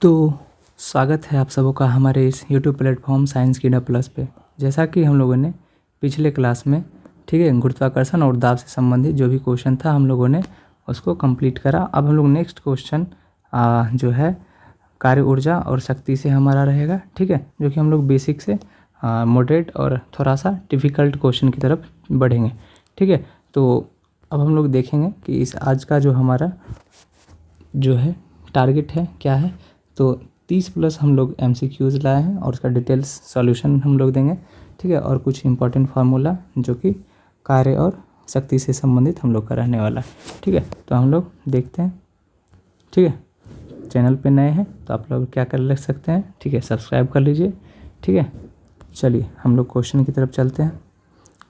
तो स्वागत है आप सबों का हमारे इस यूट्यूब प्लेटफॉर्म साइंस कीड़ा प्लस पे। जैसा कि हम लोगों ने पिछले क्लास में ठीक है गुरुत्वाकर्षण और दाब से संबंधित जो भी क्वेश्चन था हम लोगों ने उसको कंप्लीट करा। अब हम लोग नेक्स्ट क्वेश्चन जो है कार्य ऊर्जा और शक्ति से हमारा रहेगा, ठीक है, जो कि हम लोग बेसिक से मॉडरेट और थोड़ा सा डिफ़िकल्ट क्वेश्चन की तरफ बढ़ेंगे, ठीक है। तो अब हम लोग देखेंगे कि इस आज का जो हमारा जो है टारगेट है क्या है। तो 30 प्लस हम लोग MCQs लाए हैं और उसका डिटेल्स सॉल्यूशन हम लोग देंगे, ठीक है, और कुछ इंपॉर्टेंट फार्मूला जो कि कार्य और शक्ति से संबंधित हम लोग का रहने वाला है, ठीक है। तो हम लोग देखते हैं, ठीक है। चैनल पे नए हैं तो आप लोग क्या कर लग सकते हैं, ठीक है, सब्सक्राइब कर लीजिए, ठीक है। चलिए हम लोग क्वेश्चन की तरफ चलते हैं।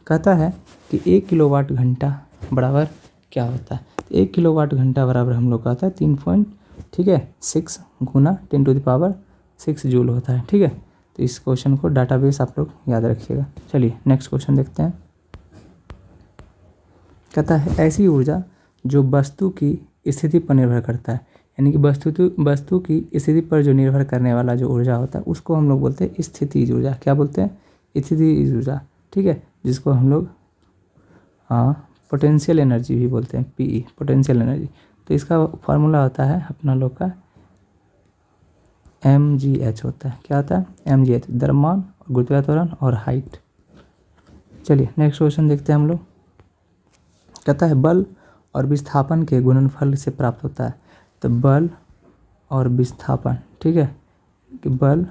कहता है कि 1 किलोवाट घंटा बराबर क्या होता है। 1 किलोवाट घंटा बराबर हम लोग का आता है 3.6 गुना 10⁻6 जूल होता है, ठीक है। तो इस क्वेश्चन को डाटाबेस आप लोग याद रखिएगा। चलिए नेक्स्ट क्वेश्चन देखते हैं। कहता है ऐसी ऊर्जा जो वस्तु की स्थिति पर निर्भर करता है, यानी कि वस्तु की स्थिति पर जो निर्भर करने वाला जो ऊर्जा होता है उसको हम लोग बोलते हैं स्थितिज ऊर्जा। क्या बोलते हैं? स्थितिज ऊर्जा, ठीक है, जिसको हम लोग पोटेंशियल एनर्जी भी बोलते हैं, PE पोटेंशियल एनर्जी। तो इसका फार्मूला होता है अपना लोग का mgh होता है। क्या होता है? mgh, द्रव्यमान, गुरुत्वाकर्षण और हाइट। चलिए नेक्स्ट क्वेश्चन देखते हैं हम लोग। कहता है बल और विस्थापन के गुणनफल से प्राप्त होता है। तो बल और विस्थापन, ठीक है, कि बल,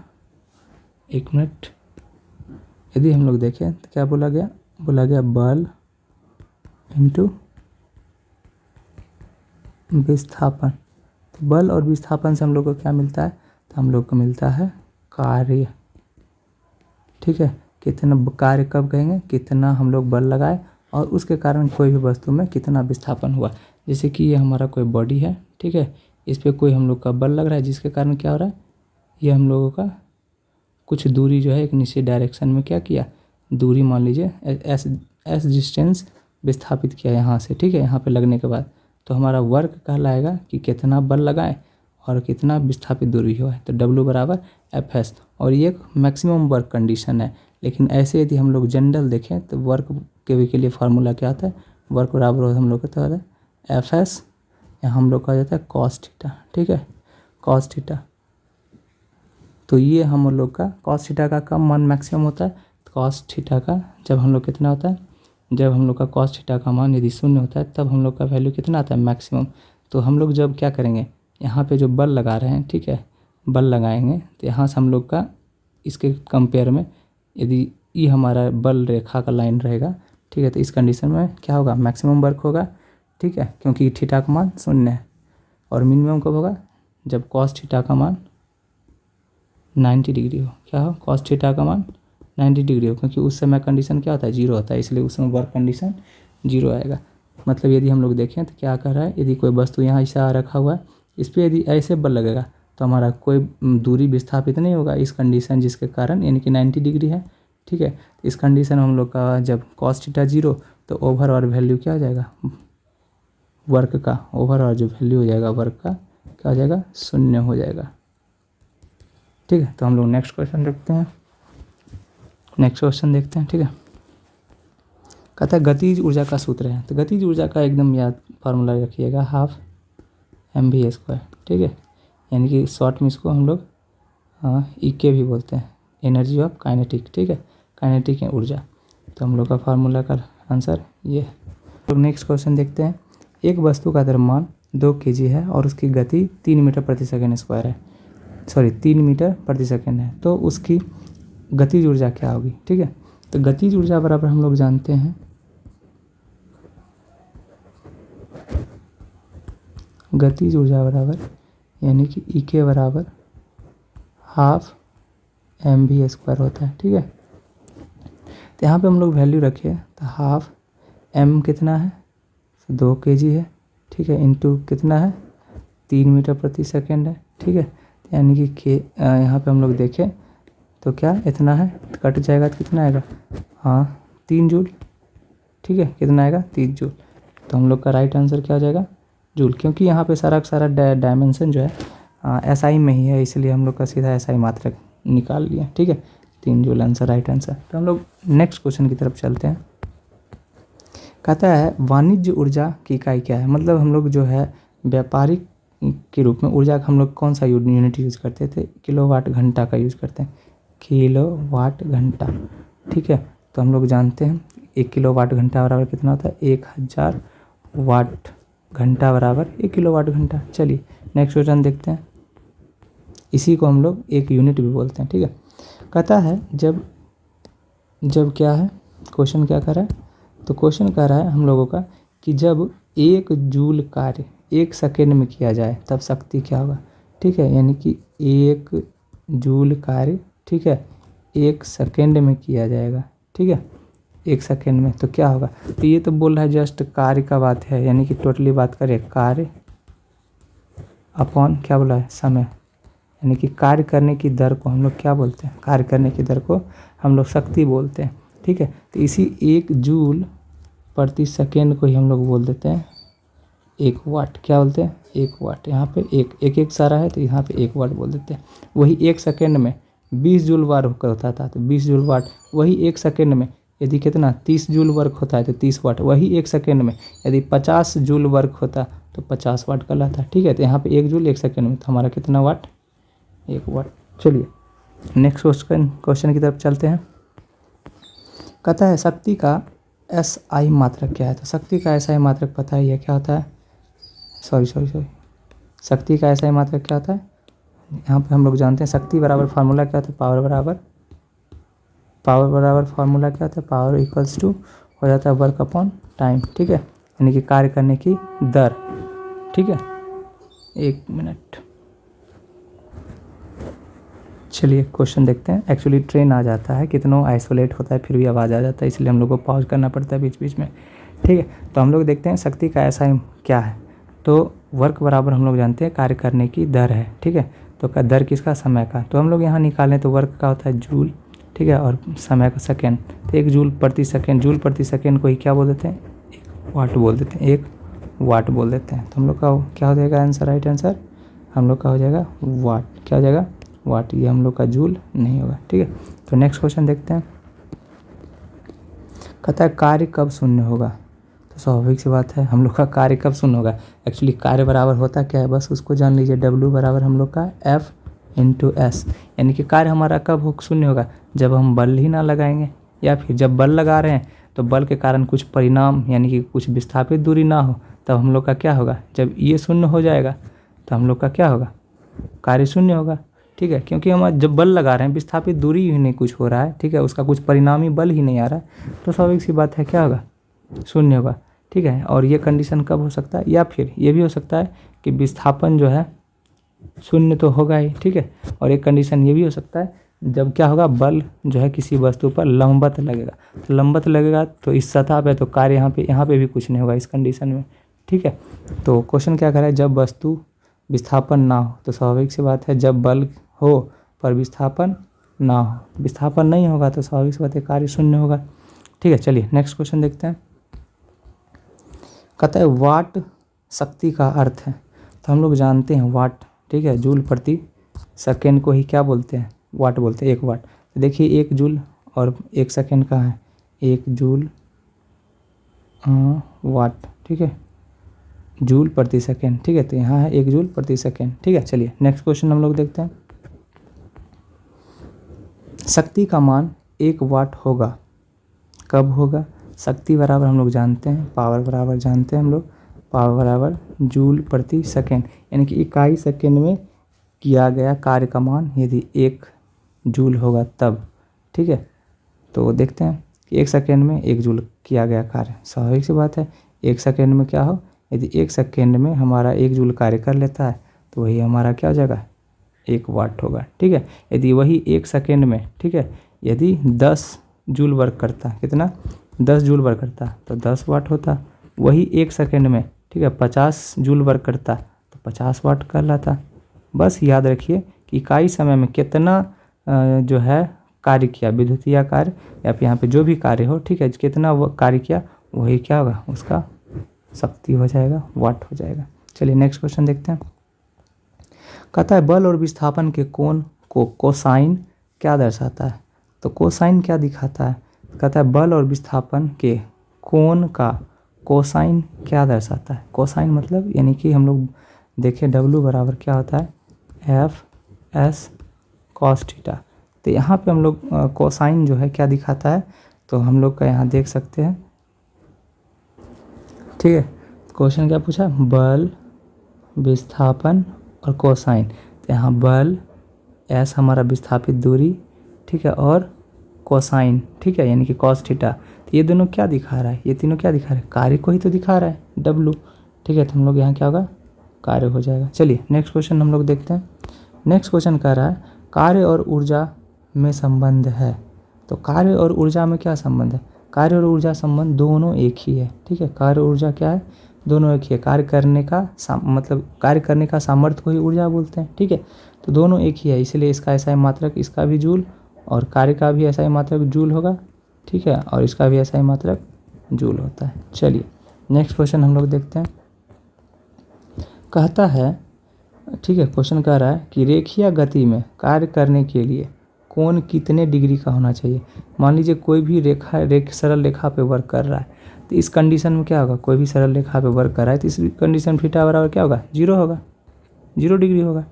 एक मिनट, यदि हम लोग देखें तो क्या बोला गया बल इंटू विस्थापन। तो बल और विस्थापन से हम लोग को क्या मिलता है? तो हम लोग को मिलता है कार्य, ठीक है। कितना कार्य कब कहेंगे? कितना हम लोग बल लगाए और उसके कारण कोई भी वस्तु में कितना विस्थापन हुआ। जैसे कि ये हमारा कोई बॉडी है, ठीक है, इस पर कोई हम लोग का बल लग रहा है जिसके कारण क्या हो रहा है, ये हम लोगों का कुछ दूरी जो है एक निश्चित डायरेक्शन में क्या किया, दूरी मान लीजिए एस डिस्टेंस विस्थापित किया यहाँ से, ठीक है, यहाँ पे लगने के बाद तो हमारा वर्क कहलाएगा कि कितना बल लगाए और कितना विस्थापित दूरी हुआ है। तो W बराबर FS, और ये एक मैक्सिमम वर्क कंडीशन है। लेकिन ऐसे यदि हम लोग जनरल देखें तो वर्क के लिए फार्मूला क्या आता है? वर्क बराबर हम लोग का होता है FS, या हम लोग का जाता है cos थीटा, ठीक है, cos थीटा। तो ये हम लोग का cos थीटा का कम मान मैक्सिमम होता है। cos थीटा का जब हम लोग कितना होता है, जब हम लोग का cos थीटा का मान यदि 0 होता है तब हम लोग का वैल्यू कितना आता है? मैक्सिमम। तो हम लोग जब क्या करेंगे, यहाँ पे जो बल लगा रहे हैं, ठीक है, बल लगाएंगे तो यहाँ से हम लोग का इसके कंपेयर में यदि ये हमारा बल रेखा का लाइन रहेगा, ठीक है, तो इस कंडीशन में क्या होगा? मैक्सिमम वर्क होगा, ठीक है, क्योंकि थीटा का मान 0 है। और मिनिमम कब होगा? जब cos थीटा का मान 90 डिग्री हो। क्या हो? cos थीटा का मान 90 डिग्री हो, क्योंकि उस समय कंडीशन क्या होता है? 0 होता है, इसलिए उस समय वर्क कंडीशन 0 आएगा। मतलब यदि हम लोग देखें तो क्या कर रहा है, यदि कोई वस्तु यहाँ ऐसा रखा हुआ है, इस पर यदि ऐसे बल लगेगा तो हमारा कोई दूरी विस्थापित नहीं होगा इस कंडीशन जिसके कारण, यानी कि 90 डिग्री है, ठीक है। इस कंडीशन हम लोग का जब cos थीटा 0 तो ओवर और वैल्यू क्या हो जाएगा वर्क का, ओवर और जो वैल्यू हो जाएगा वर्क का क्या हो जाएगा? 0 हो जाएगा, ठीक है। तो हम लोग नेक्स्ट क्वेश्चन देखते हैं, ठीक है। कहता है गतिज ऊर्जा का सूत्र है। तो गतिज ऊर्जा का एकदम याद फार्मूला रखिएगा, ½ mv², ठीक है, यानी कि शॉर्ट में इसको हम लोग EK भी बोलते हैं, एनर्जी ऑफ काइनेटिक, ठीक है, काइनेटिक ऊर्जा। तो हम लोग का फार्मूला का आंसर ये है। तो नेक्स्ट क्वेश्चन देखते हैं। एक वस्तु का द्रव्यमान 2 kg है और उसकी गति 3 मीटर प्रति सेकेंड स्क्वायर है, 3 मीटर प्रति सेकेंड है, तो उसकी गतिज ऊर्जा क्या होगी, ठीक है। तो गतिज ऊर्जा बराबर हम लोग जानते हैं गतिज ऊर्जा बराबर यानी कि EK बराबर ½ mv² होता है, ठीक है। तो यहाँ पे हम लोग वैल्यू रखे तो ½ m कितना है? 2 kg है, ठीक है, इंटू कितना है? 3 मीटर प्रति सेकेंड है, ठीक है, यानी कि यहाँ पे हम लोग देखें तो क्या इतना है, कट जाएगा तो कितना आएगा? 3 जूल, ठीक है, कितना आएगा? 3 जूल। तो हम लोग का राइट आंसर क्या हो जाएगा? जूल, क्योंकि यहाँ पे सारा का सारा डायमेंशन जो है SI में ही है, इसलिए हम लोग का सीधा SI मात्रक निकाल लिया। ठीक है, 3 जूल आंसर, राइट आंसर। तो हम लोग नेक्स्ट क्वेश्चन की तरफ चलते हैं। कहता है वाणिज्य ऊर्जा की इकाई क्या है। मतलब हम लोग जो है व्यापारिक के रूप में ऊर्जा का हम लोग कौन सा यूनिट यूज़ करते थे, किलोवाट घंटा का यूज़ करते हैं, किलोवाट घंटा। ठीक है, तो हम लोग जानते हैं 1 किलोवाट घंटा बराबर कितना होता है, 1000 वाट घंटा बराबर 1 किलोवाट घंटा। चलिए नेक्स्ट क्वेश्चन देखते हैं। इसी को हम लोग एक यूनिट भी बोलते हैं। ठीक है, कहता है जब क्या है, क्वेश्चन क्या कर रहा है, तो क्वेश्चन कह रहा है हम लोगों का कि जब 1 जूल कार्य 1 सेकेंड में किया जाए तब शक्ति क्या होगा। ठीक है, यानी कि 1 जूल कार्य, ठीक है, 1 सेकेंड में किया जाएगा। ठीक है, 1 सेकेंड में, तो क्या होगा। तो ये तो बोल रहा है जस्ट कार्य का बात है, यानी कि टोटली बात करें कार्य अपॉन क्या बोला है, समय, यानी कि कार्य करने की दर को हम लोग क्या बोलते हैं, कार्य करने की दर को हम लोग शक्ति बोलते हैं। ठीक है, तो इसी 1 जूल प्रति सेकेंड को ही हम लोग बोल देते हैं 1 वाट। क्या बोलते हैं, 1 वाट। यहाँ पे एक सारा है तो यहाँ पे 1 वाट बोल देते हैं। वही 1 सेकेंड में 20 जूल वाट होकर होता था, तो 20 जूल वाट। वही 1 सेकेंड में यदि कितना 30 जूल वर्क होता है तो 30 वाट। वही 1 सेकेंड में यदि 50 जूल वर्क होता तो 50 वाट कहलाता है। ठीक है, तो यहाँ पे 1 जूल 1 सेकेंड में, तो हमारा कितना वाट, 1 वाट। चलिए नेक्स्ट क्वेश्चन की तरफ चलते हैं। कहता है शक्ति का SI मात्रक क्या है। तो शक्ति का SI मात्रक पता ही है क्या होता है, सॉरी शक्ति का SI मात्रक क्या होता है। यहाँ पे हम लोग जानते हैं शक्ति बराबर फार्मूला क्या होता है, पावर बराबर फार्मूला क्या होता है, पावर इक्वल्स टू हो जाता है वर्क अपॉन टाइम। ठीक है, यानी कि कार्य करने की दर। ठीक है, 1 मिनट। चलिए क्वेश्चन देखते हैं। एक्चुअली ट्रेन आ जाता है, कितनों आइसोलेट होता है फिर भी आवाज़ आ जाता है, इसलिए हम लोग को पॉज करना पड़ता है बीच बीच में। ठीक है, तो हम लोग देखते हैं शक्ति का SI क्या है। तो वर्क बराबर हम लोग जानते हैं कार्य करने की दर है। ठीक है, तो का दर किसका, समय का। तो हम लोग यहाँ निकालें तो वर्क का होता है जूल, ठीक है, और समय का सेकेंड। तो 1 जूल प्रति सेकेंड, जूल प्रति सेकेंड को ही क्या बोल देते हैं, 1 वाट बोल देते हैं, 1 वाट बोल देते हैं। तो हम लोग का क्या हो जाएगा आंसर, राइट आंसर हम लोग का हो जाएगा वाट। क्या हो जाएगा, वाट। ये हम लोग का जूल नहीं होगा। ठीक है, तो नेक्स्ट क्वेश्चन देखते हैं। कहता है कार्य कब शून्य होगा। तो स्वाभाविक सी बात है, हम लोग का कार्य कब शून्य होगा। एक्चुअली कार्य बराबर होता क्या है, बस उसको जान लीजिए, W बराबर हम लोग का F × S। यानी कि कार्य हमारा कब शून्य होगा, जब हम बल ही ना लगाएंगे, या फिर जब बल लगा रहे हैं तो बल के कारण कुछ परिणाम यानी कि कुछ विस्थापित दूरी ना हो, तब हम लोग का क्या होगा, जब ये शून्य हो जाएगा तो हम लोग का क्या होगा, कार्य शून्य होगा। ठीक है, क्योंकि हम जब बल लगा रहे हैं विस्थापित दूरी ही नहीं कुछ हो रहा है, ठीक है, उसका कुछ परिणामी बल ही नहीं आ रहा है, तो स्वाभाविक सी बात है क्या होगा, शून्य होगा। ठीक है, और ये कंडीशन कब हो सकता है, या फिर ये भी हो सकता है कि विस्थापन जो है शून्य तो होगा ही। ठीक है, और एक कंडीशन ये भी हो सकता है जब क्या होगा, बल जो है किसी वस्तु पर लंबवत लगेगा, तो लंबवत लगेगा तो इस सतह पे तो कार्य यहाँ पे भी कुछ नहीं होगा इस कंडीशन में। ठीक है, तो क्वेश्चन क्या कर रहा है, जब वस्तु विस्थापन ना हो, तो स्वाभाविक सी बात है जब बल हो पर विस्थापन ना हो, विस्थापन नहीं होगा तो स्वाभाविक सी बात है कार्य शून्य होगा। ठीक है, चलिए नेक्स्ट क्वेश्चन देखते हैं। कहता है वाट शक्ति का अर्थ है। तो हम लोग जानते हैं वाट, ठीक है, जूल प्रति सेकेंड को ही क्या बोलते हैं, वाट बोलते हैं, 1 वाट। तो देखिए 1 जूल और 1 सेकेंड का है, 1 जूल वाट। ठीक है, जूल प्रति सेकेंड। ठीक है, तो यहाँ है 1 जूल प्रति सेकेंड। ठीक है, चलिए नेक्स्ट क्वेश्चन हम लोग देखते हैं। शक्ति का मान 1 वाट होगा, कब होगा। शक्ति बराबर हम लोग जानते हैं, पावर बराबर जानते हैं हम लोग, पावर बराबर जूल प्रति सेकेंड, यानी कि इकाई सेकेंड में किया गया कार्य का मान यदि 1 जूल होगा तब। ठीक है, तो देखते हैं कि 1 सेकेंड में 1 जूल किया गया कार्य, स्वाभाविक सी बात है 1 सेकेंड में क्या हो, यदि 1 सेकेंड में हमारा 1 जूल कार्य कर लेता है तो वही हमारा क्या हो जाएगा, 1 वाट होगा। ठीक है, यदि वही 1 सेकेंड में, ठीक है, यदि 10 जूल वर्क करता, कितना 10 जूल वर्क करता तो 10 वाट होता। वही 1 सेकेंड में, ठीक है, 50 जूल वर्क करता तो 50 वाट कहलाता। बस याद रखिए कि इकाई समय में कितना जो है कार्य किया, विद्युतीय कार्य या फिर यहाँ पे जो भी कार्य हो, ठीक है, कितना वो कार्य किया वही क्या होगा, उसका शक्ति हो जाएगा, वाट हो जाएगा। चलिए नेक्स्ट क्वेश्चन देखते हैं। कहता है बल और विस्थापन के कोण को कोसाइन क्या दर्शाता है। तो कोसाइन क्या दिखाता है, कहता है बल और विस्थापन के कोण का कोसाइन क्या दर्शाता है। कोसाइन मतलब यानी कि हम लोग देखें W बराबर क्या होता है F/s cos थीटा। तो यहाँ पे हम लोग कोसाइन जो है क्या दिखाता है, तो हम लोग का यहाँ देख सकते हैं, ठीक है। क्वेश्चन क्या पूछा, बल विस्थापन और कोसाइन। तो यहाँ बल S हमारा विस्थापित दूरी, ठीक है, और कोसाइन, ठीक है, यानी कि कॉस थीटा। तो ये दोनों क्या दिखा रहा है, ये तीनों क्या दिखा रहा है, कार्य को ही तो दिखा रहा है W, ठीक है। तो हम लोग यहाँ क्या होगा, कार्य हो जाएगा। चलिए नेक्स्ट क्वेश्चन हम लोग देखते हैं। नेक्स्ट क्वेश्चन कह रहा है कार्य और ऊर्जा में संबंध है। तो कार्य और ऊर्जा में क्या संबंध है, कार्य और ऊर्जा संबंध दोनों एक ही है, ठीक है। कार्य और ऊर्जा क्या है, दोनों एक ही है। कार्य करने का मतलब कार्य करने का सामर्थ्य को ही ऊर्जा बोलते हैं, ठीक है। तो दोनों एक ही है, इसलिए इसका ऐसा मात्रक इसका भी जूल, और कार्य का भी ऐसा ही मात्रक जूल होगा, ठीक है, और इसका भी ऐसा ही मात्रक जूल होता है। चलिए नेक्स्ट क्वेश्चन हम लोग देखते हैं। कहता है, ठीक है, क्वेश्चन कह रहा है कि रेखीय गति में कार्य करने के लिए कोण कितने डिग्री का होना चाहिए। मान लीजिए कोई भी सरल रेखा पे वर्क कर रहा है, तो इस कंडीशन में क्या होगा, कोई भी सरल रेखा पे वर्क कर रहा है तो इस कंडीशन थीटा बराबर क्या होगा, 0 होगा, 0 डिग्री होगा,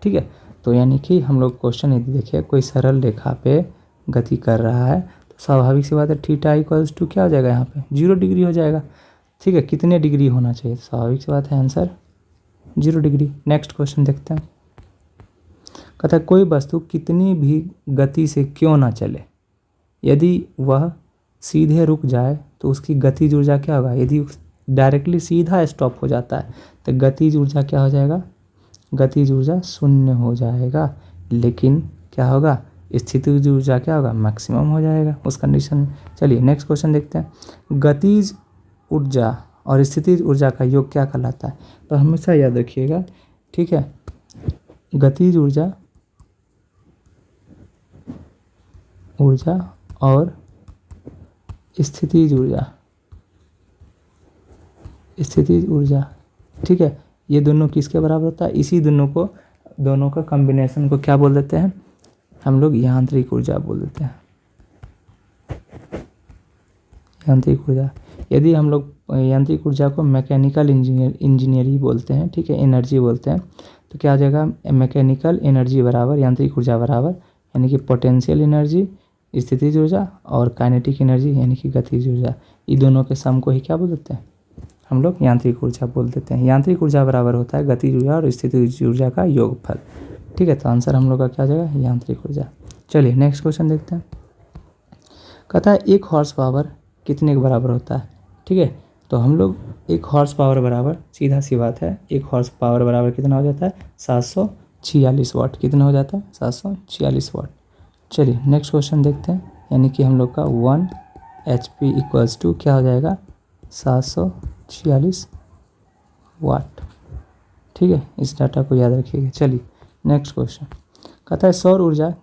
ठीक है। तो यानी कि हम लोग क्वेश्चन यदि देखिए कोई सरल रेखा पे गति कर रहा है तो स्वाभाविक सी बात है थीटा इक्वल्स टू क्या हो जाएगा, यहाँ पे 0 डिग्री हो जाएगा, ठीक है। कितने डिग्री होना चाहिए, स्वाभाविक सी बात है आंसर 0 डिग्री। नेक्स्ट क्वेश्चन देखते हैं। कहता है कोई वस्तु कितनी भी गति से क्यों ना चले, यदि वह सीधे रुक जाए तो उसकी गतिज ऊर्जा क्या होगा। यदि डायरेक्टली सीधा स्टॉप हो जाता है तो गतिज ऊर्जा क्या हो जाएगा, गतिज ऊर्जा 0 हो जाएगा। लेकिन क्या होगा, स्थितिज ऊर्जा क्या होगा, मैक्सिमम हो जाएगा उस कंडीशन में। चलिए नेक्स्ट क्वेश्चन देखते हैं। गतिज ऊर्जा और स्थितिज ऊर्जा का योग क्या कहलाता है। तो हमेशा याद रखिएगा, ठीक है, गतिज ऊर्जा और स्थितिज ऊर्जा, ठीक है, ये दोनों किसके बराबर होता है, इसी दोनों का कॉम्बिनेशन को क्या बोल देते हैं हम लोग, यांत्रिक ऊर्जा बोल देते हैं, यांत्रिक ऊर्जा। यदि हम लोग यांत्रिक ऊर्जा को मैकेनिकल इंजीनियरिंग बोलते हैं, ठीक है, एनर्जी बोलते हैं, तो क्या आ जाएगा, मैकेनिकल एनर्जी बराबर यांत्रिक ऊर्जा बराबर, यानी कि पोटेंशियल एनर्जी स्थितिज ऊर्जा और काइनेटिक एनर्जी यानी कि गतिज ऊर्जा, ये दोनों के सम को ही क्या बोल देते हैं हम लोग, यांत्रिक ऊर्जा बोल देते हैं। यांत्रिक ऊर्जा बराबर होता है गतिज ऊर्जा और स्थितिज ऊर्जा का योगफल, ठीक है। तो आंसर हम लोग का क्या आ जाएगा, यांत्रिक ऊर्जा। चलिए नेक्स्ट क्वेश्चन देखते हैं। कहता है 1 हॉर्स पावर कितने के बराबर होता है, ठीक है। तो हम लोग 1 हॉर्स पावर बराबर, सीधा सी बात है, 1 हॉर्स पावर बराबर कितना हो जाता है, 746 वाट। कितना हो जाता है, 746 वाट। चलिए नेक्स्ट क्वेश्चन देखते हैं, यानी कि हम लोग का 1 HP इक्वल्स टू क्या हो जाएगा, 746 वाट, ठीक है। इस डाटा को याद रखिएगा। चलिए नेक्स्ट क्वेश्चन। कहता है सौर ऊर्जा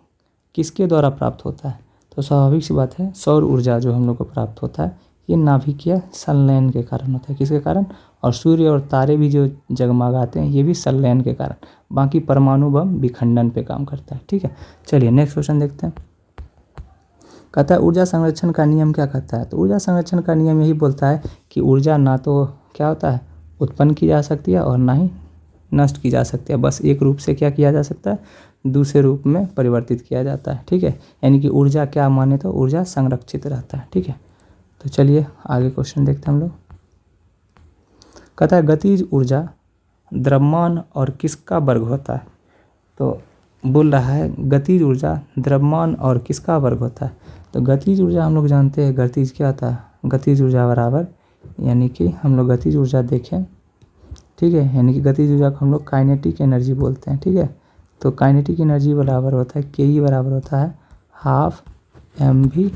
किसके द्वारा प्राप्त होता है। तो स्वाभाविक सी बात है, सौर ऊर्जा जो हम लोग को प्राप्त होता है ये नाभिकीय संलयन के कारण होता है। किसके कारण, और सूर्य और तारे भी जो जगमगाते हैं ये भी संलयन के कारण, बाकी परमाणु बम विखंडन पे काम करता है, ठीक है। चलिए नेक्स्ट क्वेश्चन देखते हैं। कहता है ऊर्जा संरक्षण का नियम क्या कहता है। तो ऊर्जा संरक्षण का नियम यही बोलता है कि ऊर्जा ना तो क्या होता है उत्पन्न की जा सकती है और ना ही नष्ट की जा सकती है, बस एक रूप से क्या किया जा सकता है, दूसरे रूप में परिवर्तित किया जाता है, ठीक है। यानी कि ऊर्जा क्या माने तो ऊर्जा संरक्षित रहता है, ठीक है। तो चलिए आगे क्वेश्चन देखते हैं हम लोग। कहता है गतिज ऊर्जा द्रव्यमान और किसका वर्ग होता है। तो बोल रहा है गतिज ऊर्जा द्रव्यमान और किसका वर्ग होता है। तो गतिज ऊर्जा हम लोग जानते हैं, गतिज क्या होता है, गतिज ऊर्जा बराबर, यानी कि हम लोग गतिज ऊर्जा देखें, ठीक है, यानी कि गतिज ऊर्जा को हम लोग काइनेटिक एनर्जी बोलते हैं, ठीक है। तो काइनेटिक एनर्जी बराबर होता है के बराबर होता है 12 mv²।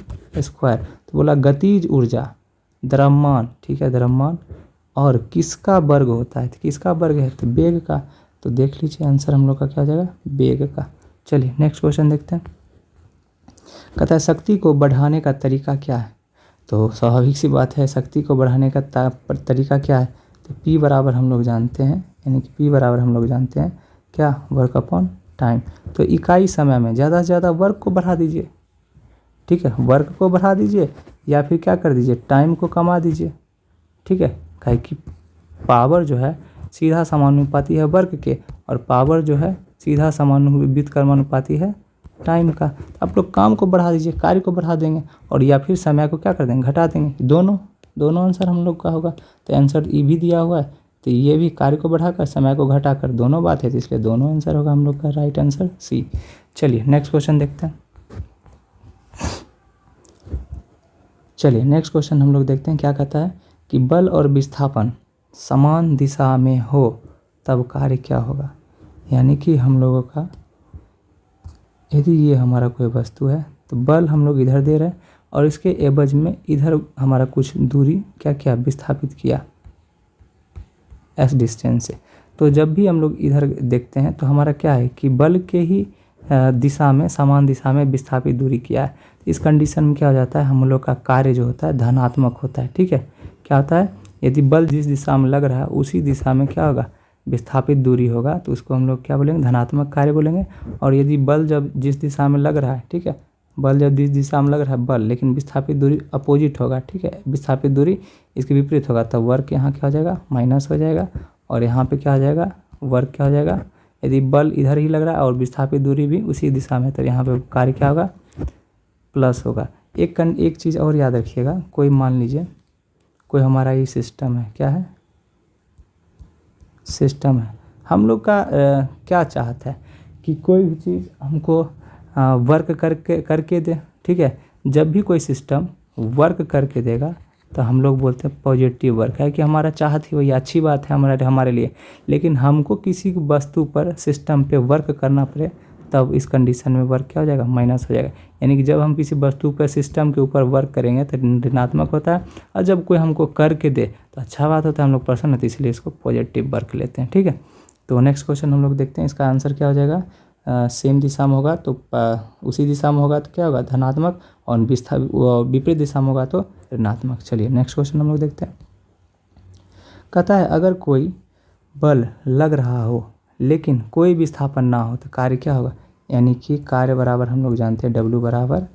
तो बोला गतिज ऊर्जा द्रव्यमान, ठीक है, द्रव्यमान और किसका वर्ग होता है, तो किसका वर्ग है, तो वेग का। तो देख लीजिए आंसर हम लोग का क्या हो जाएगा, वेग का। चलिए नेक्स्ट क्वेश्चन देखते हैं। कहता है शक्ति को बढ़ाने का तरीका क्या है। तो स्वाभाविक सी बात है, शक्ति को बढ़ाने का तरीका क्या है, तो P बराबर हम लोग जानते हैं, यानी कि P बराबर हम लोग जानते हैं क्या, वर्क अपॉन टाइम। तो इकाई समय में ज़्यादा से ज़्यादा वर्क को बढ़ा दीजिए, ठीक है, वर्क को बढ़ा दीजिए या फिर क्या कर दीजिए, टाइम को कमा दीजिए, ठीक है। काहे कि पावर जो है सीधा समानुपाती है वर्क के, और पावर जो है सीधा व्युत्क्रमानुपाती है टाइम का। आप लोग काम को बढ़ा दीजिए, कार्य को बढ़ा देंगे, और या फिर समय को क्या कर देंगे, घटा देंगे। दोनों आंसर हम लोग का होगा। तो आंसर ई भी दिया हुआ है, तो ये भी कार्य को बढ़ाकर समय को घटाकर दोनों बात है, तो इसलिए दोनों आंसर होगा हम लोग का राइट आंसर सी। चलिए नेक्स्ट क्वेश्चन देखते हैं। चलिए नेक्स्ट क्वेश्चन हम लोग देखते हैं क्या कहता है कि बल और विस्थापन समान दिशा में हो तब कार्य क्या होगा। यानी कि हम लोगों का यदि ये हमारा कोई वस्तु है तो बल हम लोग इधर दे रहे हैं और इसके एवज में इधर हमारा कुछ दूरी क्या किया, विस्थापित किया एस डिस्टेंस से। तो जब भी हम लोग इधर देखते हैं तो हमारा क्या है कि बल के ही दिशा में, समान दिशा में विस्थापित दूरी किया है। इस कंडीशन में क्या हो जाता है, हम लोग का कार्य जो होता है धनात्मक होता है, ठीक है। क्या होता है, यदि बल जिस दिशा में लग रहा है उसी दिशा में क्या होगा, विस्थापित दूरी होगा, तो उसको हम लोग क्या बोलेंगे, धनात्मक कार्य बोलेंगे। और यदि बल जब जिस दिशा में लग रहा है, ठीक है, बल जब जिस दिशा में लग रहा है बल, लेकिन विस्थापित दूरी अपोजिट होगा, ठीक है, विस्थापित दूरी इसके विपरीत होगा, तब वर्क यहाँ क्या हो जाएगा, माइनस हो जाएगा, और यहाँ पे क्या हो जाएगा, वर्क क्या हो जाएगा। यदि बल इधर ही लग रहा है और विस्थापित दूरी भी उसी दिशा में, तो यहाँ पे कार्य क्या होगा, प्लस होगा। एक चीज़ और याद रखिएगा, कोई मान लीजिए कोई हमारा ये सिस्टम है, क्या है, सिस्टम है, हम लोग का क्या चाहता है कि कोई भी चीज़ हमको वर्क करके दे, ठीक है। जब भी कोई सिस्टम वर्क करके देगा तो हम लोग बोलते हैं पॉजिटिव वर्क है, कि हमारा चाहत ही वही अच्छी बात है हमारे लिए। लेकिन हमको किसी वस्तु पर, सिस्टम पे वर्क करना पड़े, तब इस कंडीशन में वर्क क्या हो जाएगा, माइनस हो जाएगा। यानी कि जब हम किसी वस्तु पर, सिस्टम के ऊपर वर्क करेंगे तो ऋणात्मक होता है, और जब कोई हमको करके दे तो अच्छा बात होता है, हम लोग प्रसन्न होते हैं, इसलिए इसको पॉजिटिव वर्क लेते हैं, ठीक है। तो नेक्स्ट क्वेश्चन हम लोग देखते हैं, इसका आंसर क्या हो जाएगा, सेम दिशा में होगा तो उसी दिशा में होगा तो क्या होगा, धनात्मक, और विपरीत दिशा में होगा तो ऋणात्मक। चलिए नेक्स्ट क्वेश्चन हम लोग देखते हैं। कहता है अगर कोई बल लग रहा हो लेकिन कोई विस्थापन ना हो तो कार्य क्या होगा। यानी कि कार्य बराबर हम लोग जानते हैं W बराबर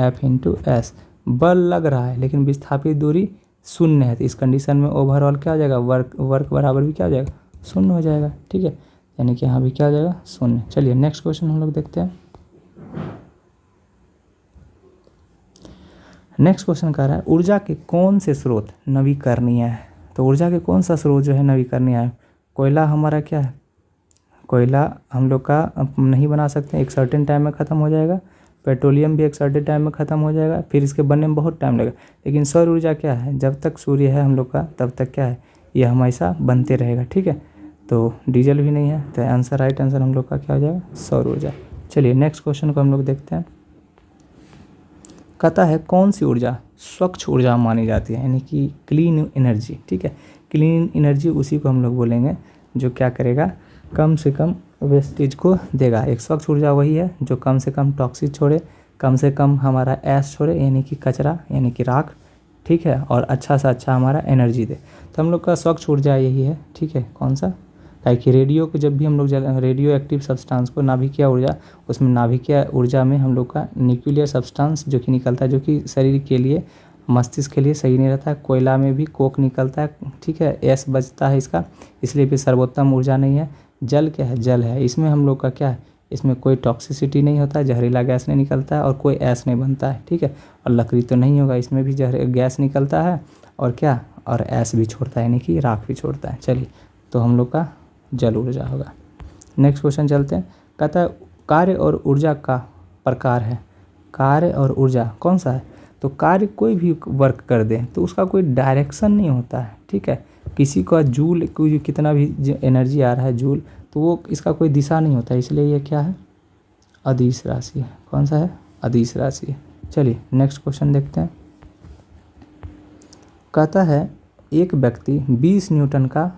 F/S। बल लग रहा है लेकिन विस्थापित दूरी शून्य है, तो इस कंडीशन में ओवरऑल क्या हो जाएगा, वर्क बराबर भी क्या हो जाएगा, शून्य हो जाएगा, ठीक है। यानी कि यहाँ भी क्या हो जाएगा, शून्य। चलिए नेक्स्ट क्वेश्चन हम लोग देखते हैं। नेक्स्ट क्वेश्चन कह रहा है ऊर्जा के कौन से स्रोत नवीकरणीय है। तो ऊर्जा के कौन सा स्रोत जो है नवीकरणीय है। कोयला हमारा क्या है, कोयला हम लोग का नहीं बना सकते, एक सर्टेन टाइम में ख़त्म हो जाएगा। पेट्रोलियम भी एक सर्टेन टाइम में ख़त्म हो जाएगा, फिर इसके बनने में बहुत टाइम लगेगा। लेकिन सौर ऊर्जा क्या है, जब तक सूर्य है हम लोग का तब तक क्या है, ये हमेशा बनते रहेगा, ठीक है। तो डीजल भी नहीं है, तो आंसर, राइट आंसर हम लोग का क्या हो जाएगा, सौर ऊर्जा। चलिए नेक्स्ट क्वेश्चन को हम लोग देखते हैं। कहता है कौन सी ऊर्जा स्वच्छ ऊर्जा मानी जाती है, यानी कि क्लीन एनर्जी, ठीक है। क्लीन एनर्जी उसी को हम लोग बोलेंगे जो क्या करेगा, कम से कम वेस्टेज को देगा। एक स्वच्छ ऊर्जा वही है जो कम से कम टॉक्सिक छोड़े, कम से कम हमारा ऐश छोड़े, यानी कि कचरा, यानी कि राख, ठीक है, और अच्छा से अच्छा हमारा एनर्जी दे। तो हम लोग का स्वच्छ ऊर्जा यही है, ठीक है। कौन सा, काहे कि रेडियो को जब भी हम लोग रेडियो एक्टिव सब्सटेंस को, नाभिकीय ऊर्जा, उसमें नाभिकीय ऊर्जा में हम लोग का न्यूक्लियर सब्सटेंस जो कि निकलता है, जो कि शरीर के लिए, मस्तिष्क के लिए सही नहीं रहता है। कोयला में भी कोक निकलता है, ठीक है, एस बचता है इसका, इसलिए भी सर्वोत्तम ऊर्जा नहीं है। जल क्या है, जल है, इसमें हम लोग का क्या है, इसमें कोई टॉक्सिसिटी नहीं होता है, जहरीला गैस नहीं निकलता है और कोई ऐश नहीं बनता है, ठीक है। और लकड़ी तो नहीं होगा, इसमें भी जहर गैस निकलता है और क्या, और ऐश भी छोड़ता है, यानी कि राख भी छोड़ता है। चलिए, तो हम लोग का जल ऊर्जा होगा। नेक्स्ट क्वेश्चन चलते हैं। कहता है कार्य और ऊर्जा का प्रकार है, कार्य और ऊर्जा कौन सा है। तो कार्य कोई भी वर्क कर दे तो उसका कोई डायरेक्शन नहीं होता है, ठीक है। किसी का जूल, कोई कितना भी एनर्जी आ रहा है जूल, तो वो इसका कोई दिशा नहीं होता, इसलिए ये क्या है, अदिश राशि है। कौन सा है, अदिश राशि है। चलिए नेक्स्ट क्वेश्चन देखते हैं। कहता है एक व्यक्ति 20 न्यूटन का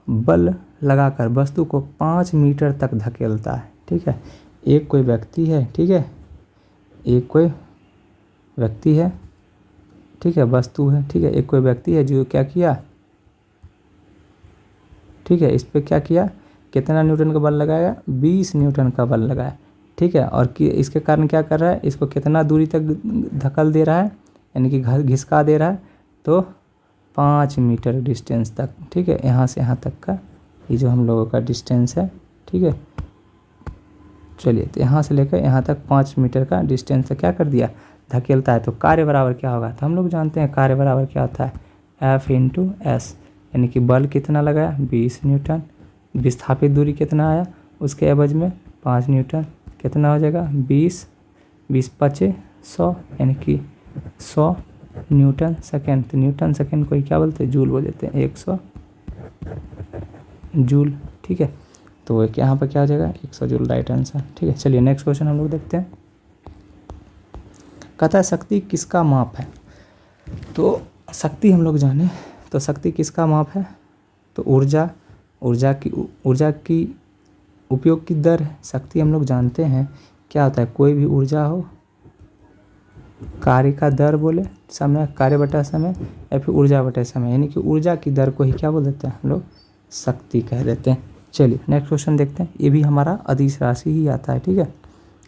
बल लगाकर वस्तु को 5 मीटर तक धकेलता है, ठीक है। एक कोई व्यक्ति है, ठीक है, एक कोई व्यक्ति है, ठीक है, वस्तु है, ठीक है, एक कोई व्यक्ति है जो क्या किया, ठीक है, इस पे क्या किया कितना न्यूटन का बल लगाएगा, 20 न्यूटन का बल लगाया, ठीक है। और कि इसके कारण क्या कर रहा है, इसको कितना दूरी तक धकल दे रहा है, यानी कि घिसका दे रहा है, तो 5 मीटर डिस्टेंस तक, ठीक है। यहाँ से यहाँ तक का ये जो हम लोगों का डिस्टेंस है, ठीक है। चलिए, तो यहाँ से लेकर यहाँ तक 5 मीटर का डिस्टेंस तक क्या कर दिया, धकेलता है। तो कार्य बराबर क्या होगा, तो हम लोग जानते हैं कार्य बराबर क्या होता है, F इंटू एस, यानी कि बल कितना लगाया, 20 न्यूटन, विस्थापित दूरी कितना आया, उसके एवज में 5 न्यूटन, कितना हो जाएगा, 20 20 पचे 100, यानी कि 100 न्यूटन सेकेंड। तो न्यूटन सेकेंड को ही क्या बोलते हैं, जूल बोल देते हैं, 100 जूल, ठीक है। तो यहाँ पर क्या हो जाएगा, 100 जूल, राइट आंसर, ठीक है। चलिए नेक्स्ट क्वेश्चन हम लोग देखते हैं। कहता है शक्ति किसका माप है। तो शक्ति हम लोग जाने, तो शक्ति किसका माप है, तो ऊर्जा की उपयोग की दर है। शक्ति हम लोग जानते हैं क्या होता है, कोई भी ऊर्जा हो, कार्य का दर बोले, समय, कार्य बटा समय, या फिर ऊर्जा बटा समय, यानी कि ऊर्जा की दर को ही क्या बोल देते हैं हम लोग, शक्ति कह देते हैं। चलिए नेक्स्ट क्वेश्चन देखते हैं। ये भी हमारा अदिश राशि ही आता है, ठीक है,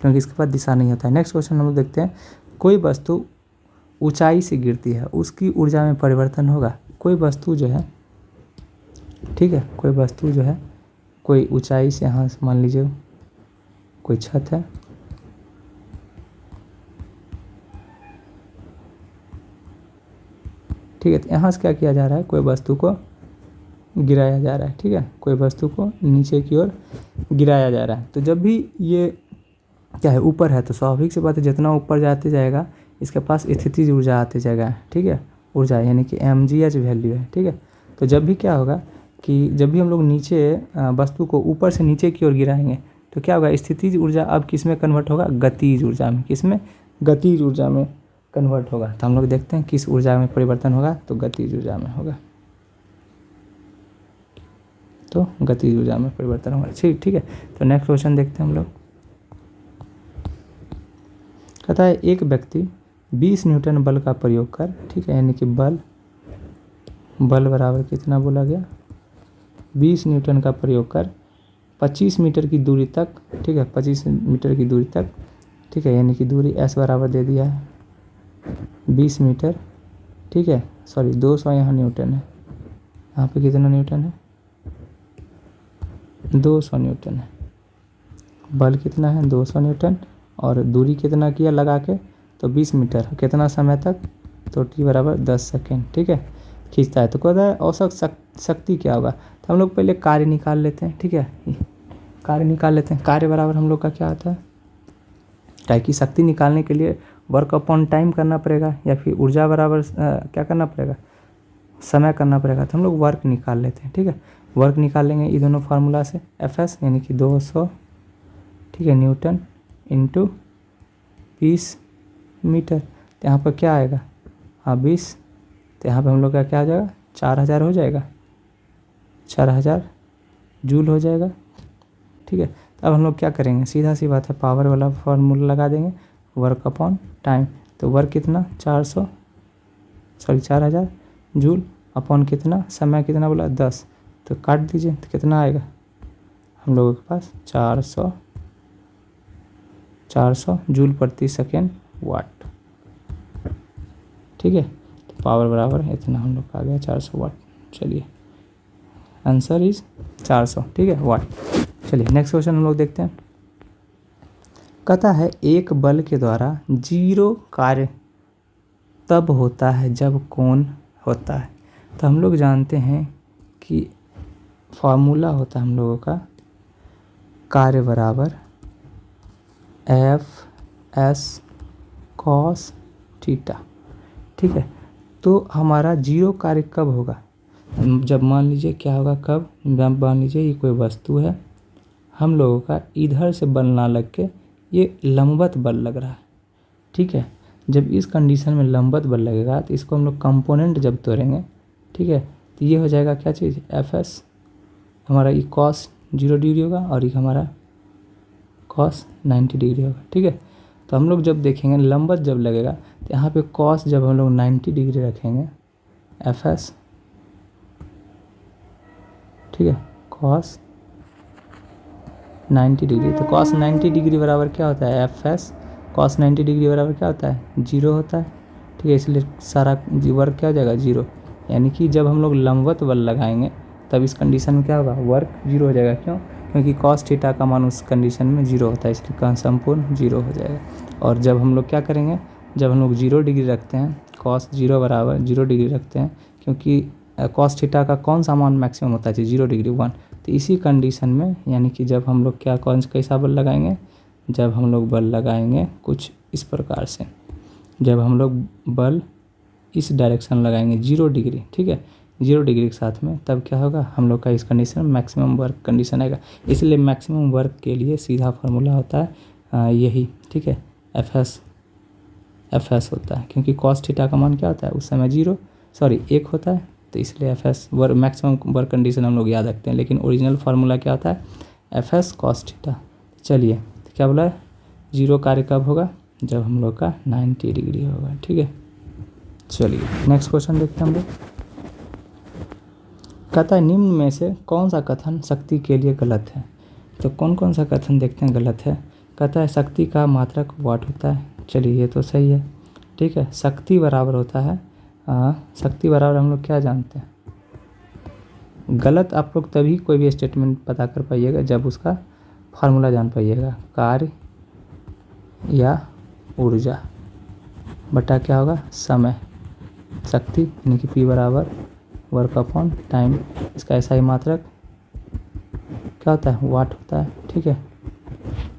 क्योंकि इसके बाद दिशा नहीं होता है। नेक्स्ट क्वेश्चन हम लोग देखते हैं। कोई वस्तु ऊंचाई से गिरती है, उसकी ऊर्जा में परिवर्तन होगा। कोई वस्तु जो है, ठीक है, कोई वस्तु जो है, कोई ऊंचाई से, यहाँ से मान लीजिए कोई छत है, ठीक है। तो यहाँ से क्या किया जा रहा है, कोई वस्तु को गिराया जा रहा है, ठीक है, कोई वस्तु को नीचे की ओर गिराया जा रहा है। तो जब भी ये क्या है, ऊपर है, तो स्वाभाविक सी बात है, जितना ऊपर जाते जाएगा इसके पास स्थितिज ऊर्जा आते जाएगा, ठीक है, ऊर्जा यानी कि mgh वैल्यू है, ठीक है। तो जब भी क्या होगा कि जब भी हम लोग नीचे वस्तु को ऊपर से नीचे की ओर गिराएंगे, तो क्या होगा, स्थितिज ऊर्जा अब किस में कन्वर्ट होगा, गतिज ऊर्जा में। किस में, गतिज ऊर्जा में कन्वर्ट होगा। तो हम लोग देखते हैं किस ऊर्जा में परिवर्तन होगा, तो गतिज ऊर्जा में होगा, तो गतिज ऊर्जा में परिवर्तन होगा, ठीक है। तो नेक्स्ट क्वेश्चन देखते हैं हम लोग। कहता है एक व्यक्ति 20 न्यूटन बल का प्रयोग कर, ठीक है, यानी कि बल बराबर कितना बोला गया, 20 न्यूटन का प्रयोग कर 25 मीटर की दूरी तक, ठीक है, 25 मीटर की दूरी तक, ठीक है, यानी कि दूरी s बराबर दे दिया है 20 मीटर, ठीक है, सॉरी 200 यहाँ न्यूटन है, यहाँ पे कितना न्यूटन है, 200 न्यूटन है, बल कितना है 200 न्यूटन, और दूरी कितना किया लगा के, तो 20 मीटर, कितना समय तक, तो t बराबर 10 सेकेंड, ठीक है, खींचता है। तो कहता है औसत शक्ति क्या होगा। तो हम लोग पहले कार्य निकाल लेते हैं, ठीक है, कार्य निकाल लेते हैं। कार्य बराबर हम लोग का क्या आता है, ताकि शक्ति निकालने के लिए वर्क अपॉन टाइम करना पड़ेगा, या फिर ऊर्जा बराबर क्या करना पड़ेगा, समय करना पड़ेगा। तो हम लोग वर्क निकाल लेते हैं, ठीक है, वर्क निकाल लेंगे ये दोनों फार्मूला से, Fs यानी कि 200, ठीक है, न्यूटन इंटू 20 मीटर। तो यहाँ पर क्या आएगा, हाँ 20, तो यहाँ पे हम लोग का क्या हो जाएगा, 4000 हो जाएगा, 4000 जूल हो जाएगा, ठीक है। तो अब हम लोग क्या करेंगे, सीधा सी बात है, पावर वाला फार्मूला लगा देंगे, वर्क अपॉन टाइम। तो वर्क कितना 4000 जूल अपॉन कितना, समय कितना बोला 10, तो काट दीजिए, तो कितना आएगा हम लोगों के पास 400 जूल प्रति सेकेंड वाट, ठीक है। तो पावर बराबर इतना हम लोग का आ गया 400 वाट। चलिए आंसर इज 400, ठीक है, वाट। चलिए नेक्स्ट क्वेश्चन हम लोग देखते हैं। कहता है एक बल के द्वारा 0 कार्य तब होता है जब कोण होता है। तो हम लोग जानते हैं कि फॉर्मूला होता है हम लोगों का, कार्य बराबर F(s) cos थीटा, ठीक है। तो हमारा 0 कार्य कब होगा, जब मान लीजिए क्या होगा, कब, जब मान लीजिए ये कोई वस्तु है, हम लोगों का इधर से बल ना लग के ये लंबवत बल लग रहा है, ठीक है। जब इस कंडीशन में लंबवत बल लगेगा, तो इसको हम लोग कंपोनेंट जब तोड़ेंगे, ठीक है, तो ये हो जाएगा क्या चीज़, Fs हमारा ये cos 0 डिग्री होगा, और ये हमारा cos 90 डिग्री होगा, ठीक है। तो हम लोग जब देखेंगे लंबवत जब लगेगा, तो यहाँ पे cos जब हम लोग 90 डिग्री रखेंगे, Fs, ठीक है, cos 90 डिग्री। तो cos 90 डिग्री बराबर क्या होता है, एफ एस cos 90 डिग्री बराबर क्या होता है, 0 होता है। ठीक है, इसलिए सारा वर्क क्या हो जाएगा, 0। यानी कि जब हम लोग लंबवत बल लगाएंगे तब इस कंडीशन में क्या होगा, वर्क 0 हो जाएगा। क्यों, क्योंकि cos थीटा का मान उस कंडीशन में 0 होता है, इसलिए संपूर्ण 0 हो जाएगा। और जब हम लोग क्या करेंगे, जब हम लोग 0 डिग्री रखते हैं, cos 0 बराबर 0 डिग्री रखते हैं, क्योंकि cos थीटा का कौन सा मान मैक्सिमम होता है, 0 डिग्री 1। तो इसी कंडीशन में यानी कि जब हम लोग क्या कैसा बल लगाएंगे, जब हम लोग बल लगाएंगे कुछ इस प्रकार से, जब हम लोग बल इस डायरेक्शन लगाएंगे 0 डिग्री, ठीक है, 0 डिग्री के साथ में, तब क्या होगा, हम लोग का इस कंडीशन में मैक्सिमम वर्क कंडीशन आएगा। इसलिए मैक्सिमम वर्क के लिए सीधा फार्मूला होता है यही, ठीक है, एफ एस होता है, क्योंकि cos थीटा का मान क्या होता है उस समय 1 होता है। तो इसलिए F S work maximum work condition हम लोग याद रखते हैं, लेकिन ओरिजिनल फार्मूला क्या होता है, एफ एस cos थीटा। चलिए, तो क्या बोला है, 0 कार्य कब होगा, जब हम लोग का 90 डिग्री होगा। ठीक है, चलिए नेक्स्ट क्वेश्चन देखते हैं हम लोग। कहता है निम्न में से कौन सा कथन शक्ति के लिए गलत है। तो कौन कौन सा कथन देखते हैं गलत है। कहता है शक्ति का मात्रक वाट होता है। चलिए ये तो सही है, ठीक है। शक्ति बराबर होता है शक्ति बराबर हम लोग क्या जानते हैं, गलत आप लोग तभी कोई भी स्टेटमेंट पता कर पाइएगा जब उसका फार्मूला जान पाइएगा। कार्य या ऊर्जा बटा क्या होगा, समय, शक्ति यानी कि P बराबर वर्क अपॉन टाइम। इसका ऐसा ही मात्रक क्या होता है, वाट होता है। ठीक है,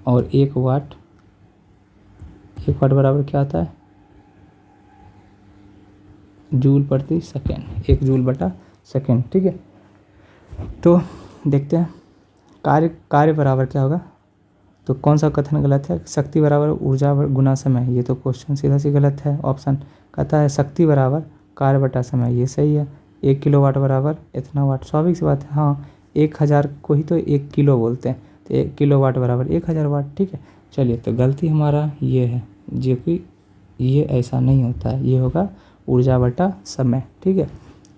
और 1 वाट बराबर क्या होता है, जूल प्रति सेकेंड, 1 जूल बटा सेकेंड। ठीक है, तो देखते हैं कार्य बराबर क्या होगा। तो कौन सा कथन गलत है, शक्ति बराबर ऊर्जा गुना समय, ये तो क्वेश्चन सीधा सी गलत है। ऑप्शन कहता है शक्ति बराबर कार्य बटा समय, ये सही है। 1 किलोवाट बराबर इतना वाट, स्वाभाविक सी बात है। हाँ, 1000 को ही तो 1 किलो बोलते हैं, तो 1 किलोवाट बराबर 1000 वाट। ठीक है, चलिए, तो गलती हमारा ये है, जो कि ये ऐसा नहीं होता है, ये होगा ऊर्जा बटा समय। ठीक है,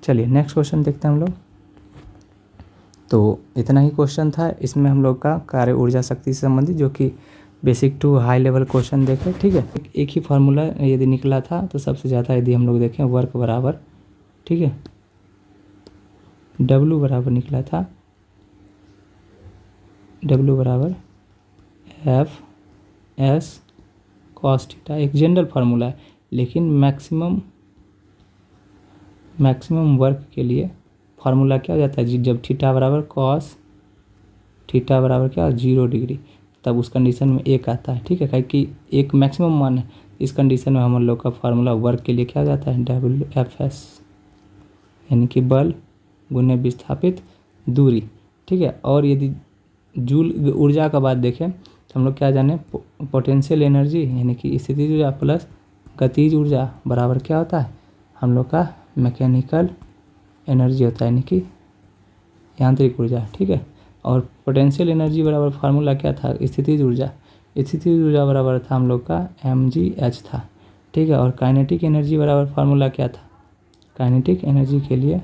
चलिए नेक्स्ट क्वेश्चन देखते हैं हम लोग। तो इतना ही क्वेश्चन था, इसमें हम लोग का कार्य ऊर्जा शक्ति से संबंधित, जो कि basic to high level question देखे। ठीक है, एक ही फार्मूला यदि निकला था तो सबसे ज़्यादा यदि हम लोग देखें वर्क बराबर, ठीक है, W बराबर निकला था, W बराबर एफ एस cos थीटा। एक जनरल फार्मूला है, लेकिन मैक्सिमम वर्क के लिए फार्मूला क्या हो जाता है, जब थीटा बराबर cos थीटा बराबर क्या 0 डिग्री, तब उस कंडीशन में 1 आता है। ठीक है, क्योंकि एक मैक्सिमम मान है, इस कंडीशन में हम लोग का फार्मूला वर्क के लिए क्या हो जाता है, WFS, यानी कि बल गुने विस्थापित दूरी। ठीक है, और यदि जूल ऊर्जा का बात देखें तो हम लोग क्या जाने, पोटेंशियल एनर्जी यानी कि स्थितिज ऊर्जा प्लस गतिज ऊर्जा बराबर क्या होता है, हम लोग का मैकेनिकल एनर्जी होता है, यानी कि यांत्रिक ऊर्जा। ठीक है, और पोटेंशियल एनर्जी बराबर फार्मूला क्या था, स्थितिज ऊर्जा बराबर था हम लोग का mgh था। ठीक है, और काइनेटिक एनर्जी बराबर फार्मूला क्या था, काइनेटिक एनर्जी के लिए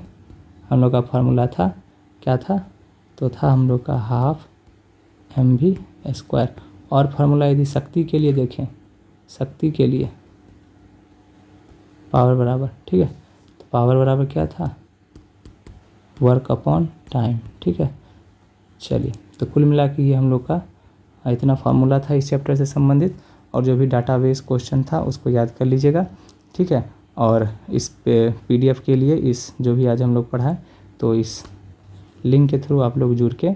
हम लोग का फार्मूला था क्या था, तो था हम लोग का 12 mv²। और फार्मूला यदि शक्ति के लिए देखें, शक्ति के लिए पावर बराबर, ठीक है, तो पावर बराबर क्या था, वर्क अपॉन टाइम। ठीक है, चलिए, तो कुल मिला के ये हम लोग का इतना फार्मूला था इस चैप्टर से संबंधित, और जो भी डाटाबेस क्वेश्चन था उसको याद कर लीजिएगा। ठीक है, और इस PDF के लिए इस जो भी आज हम लोग पढ़ा है, तो इस लिंक के थ्रू आप लोग जुड़ के,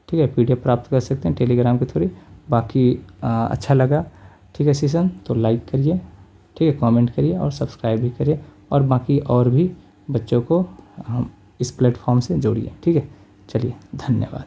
ठीक है, PDF प्राप्त कर सकते हैं टेलीग्राम के थ्रू। बाकी अच्छा लगा, ठीक है, सेशन तो लाइक करिए, ठीक है, कमेंट करिए और सब्सक्राइब भी करिए, और बाकी और भी बच्चों को हम इस प्लेटफॉर्म से जोड़िए। ठीक है, चलिए, धन्यवाद।